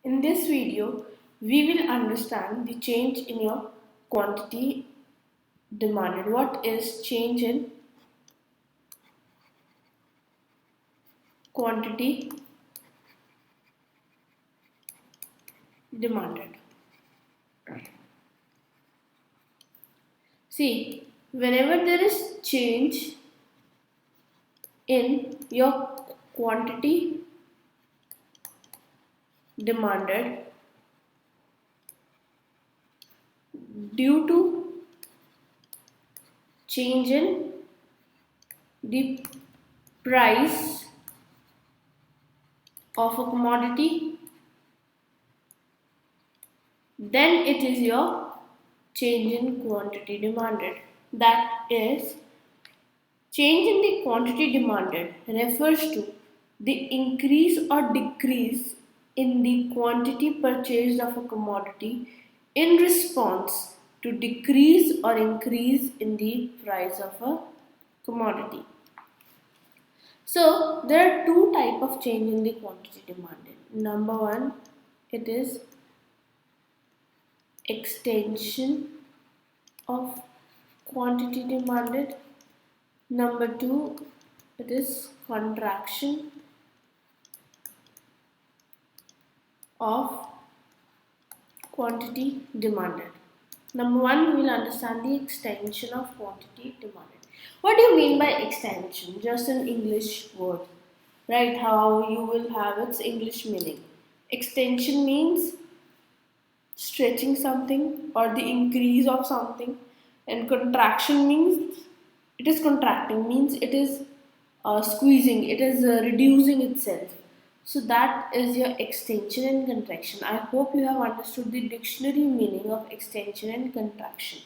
In this video, we will understand the change in your quantity demanded. What is change in quantity demanded? See, whenever there is change in your quantity demanded due to change in the price of a commodity, then it is your change in quantity demanded. That is, change in the quantity demanded refers to the increase or decrease in the quantity purchased of a commodity in response to decrease or increase in the price of a commodity. So there are two types of change in the quantity demanded. Number one, it is extension of quantity demanded. Number two, it is contraction of quantity demanded. Number one, we will understand the extension of quantity demanded. What do you mean by extension? Just an English word, right? How you will have its English meaning. Extension means stretching something or the increase of something, and contraction means it is contracting, means it is squeezing, it is reducing itself. So that is your extension and contraction. I hope you have understood the dictionary meaning of extension and contraction.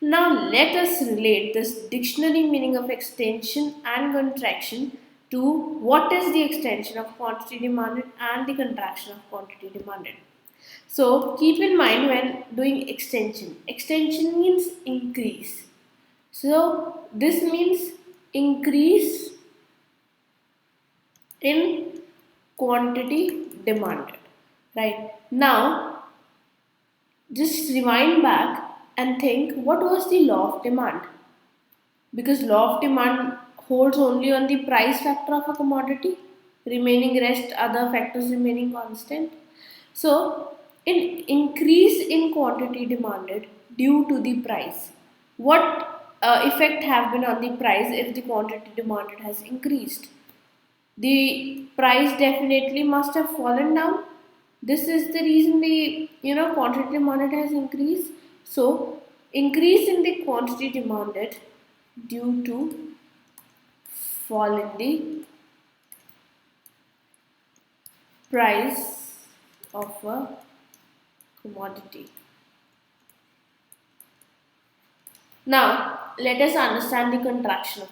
Now let us relate this dictionary meaning of extension and contraction to what is the extension of quantity demanded and the contraction of quantity demanded. So keep in mind when doing extension. Extension means increase. So this means increase in quantity demanded. Right. Now just rewind back and think what was the law of demand? Because law of demand holds only on the price factor of a commodity, remaining rest other factors remaining constant. So, in increase in quantity demanded due to the price, what effect have been on the price if the quantity demanded has increased? The price definitely must have fallen down. This is the reason the quantity demanded has increased. So, increase in the quantity demanded due to fall in the price of a commodity. Now, let us understand the contraction of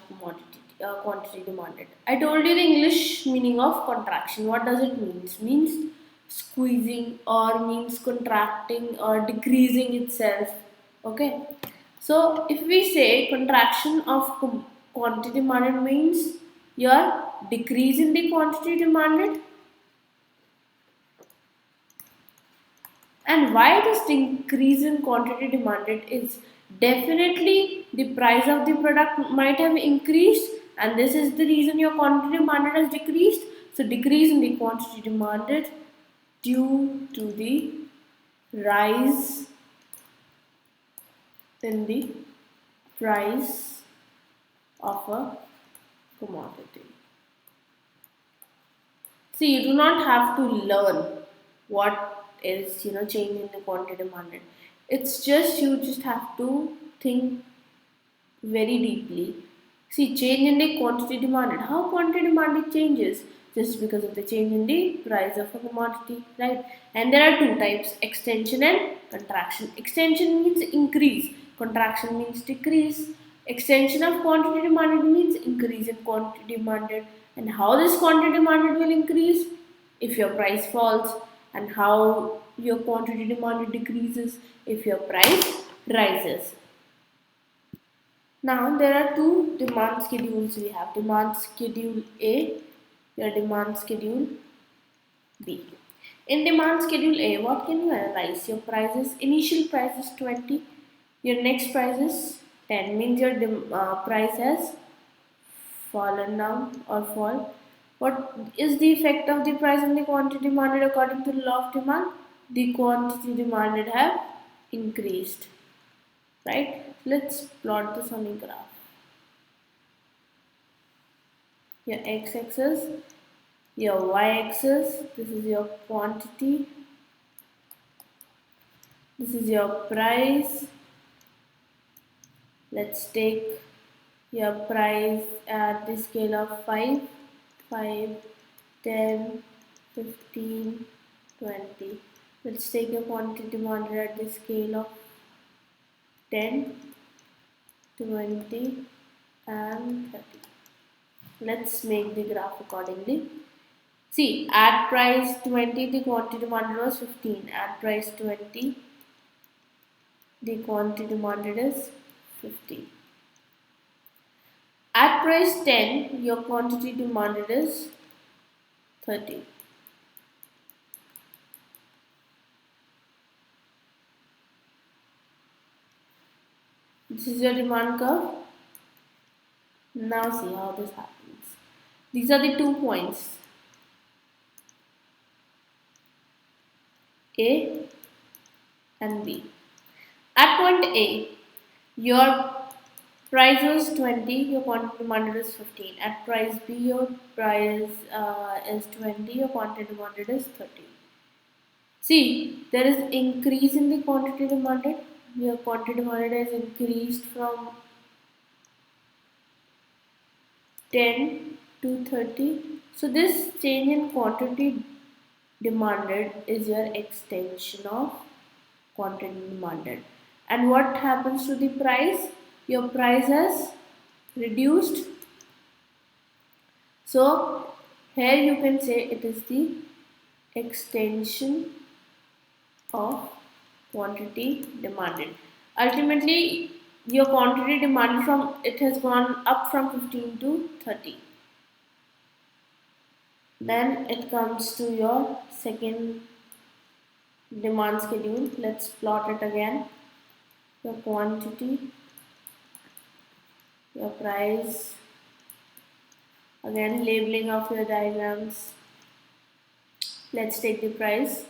quantity demanded. I told you the English meaning of contraction. What does it mean? It means squeezing or means contracting or decreasing itself. Okay. So, if we say contraction of quantity demanded means your decrease in the quantity demanded. And why this increase in quantity demanded is definitely the price of the product might have increased, and this is the reason your quantity demanded has decreased. So decrease in the quantity demanded due to the rise in the price of a commodity. See, you do not have to learn what is change in the quantity demanded. It's just you just have to think very deeply. See, change in the quantity demanded. How quantity demanded changes? Just because of the change in the price of a commodity, right? And there are two types: extension and contraction. Extension means increase. Contraction means decrease. Extension of quantity demanded means increase in quantity demanded. And how this quantity demanded will increase? If your price falls, and how your quantity demanded decreases if your price rises. Now there are two demand schedules we have: demand schedule A, your demand schedule B. In demand schedule A, what can you analyze? Your prices, initial price is 20, your next price is 10, means your price has fallen down or fall. What is the effect of the price on the quantity demanded according to the law of demand? The quantity demanded have increased, right? Let's plot this on a graph. Your x-axis, your y-axis, this is your quantity, this is your price. Let's take your price at the scale of 5, 5, 10, 15, 20. Let's take your quantity demanded at the scale of 10, 20 and 30. Let's make the graph accordingly. See, at price 20 the quantity demanded was 15. At price 20 the quantity demanded is 50. At price 10 your quantity demanded is 30. This is your demand curve. Now see how this happens. These are the 2 points, A and B. At point A, your price was 20, your quantity demanded is 15. At price B, your price is 20, your quantity demanded is 30. See, there is increase in the quantity demanded. Your quantity demanded has increased from 10 to 30. So this change in quantity demanded is your extension of quantity demanded. And what happens to the price? Your price has reduced. So here you can say it is the extension of quantity demanded. Ultimately, your quantity demanded from it has gone up from 15 to 30. Then it comes to your second demand schedule. Let's plot it again. Your quantity, your price, again labeling of your diagrams. Let's take the price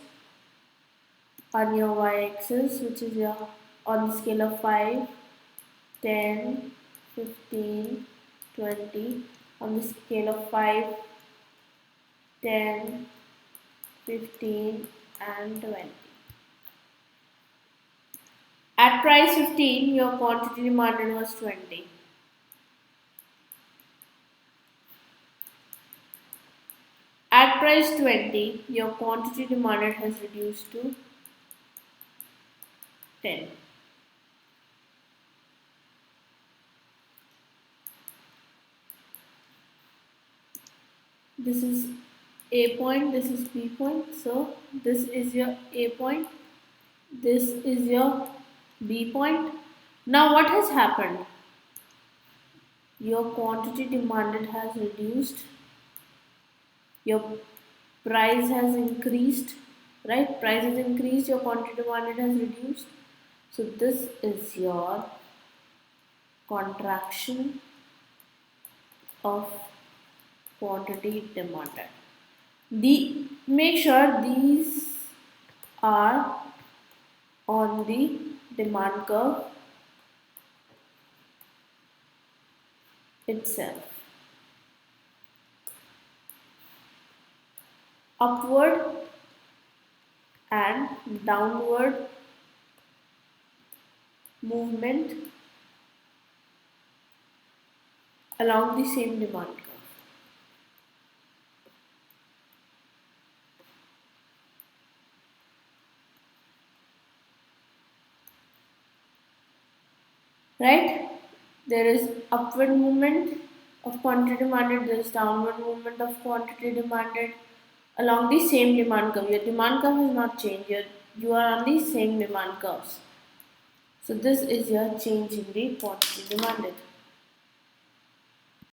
on your y-axis, which is your on the scale of 5, 10, 15, 20. On the scale of 5, 10, 15 and 20. At price 15, your quantity demanded was 20. At price 20, your quantity demanded has reduced to 10. This is A point, this is B point. So this is your A point, this is your B point. Now what has happened? Your quantity demanded has reduced, your price has increased, right? Price has increased, your quantity demanded has reduced. So this is your contraction of quantity demanded. Make sure these are on the demand curve itself. Upward and downward movement along the same demand curve. Right? There is upward movement of quantity demanded, there is downward movement of quantity demanded along the same demand curve. Your demand curve has not changed, you are on the same demand curves. So this is your change in the quantity demanded.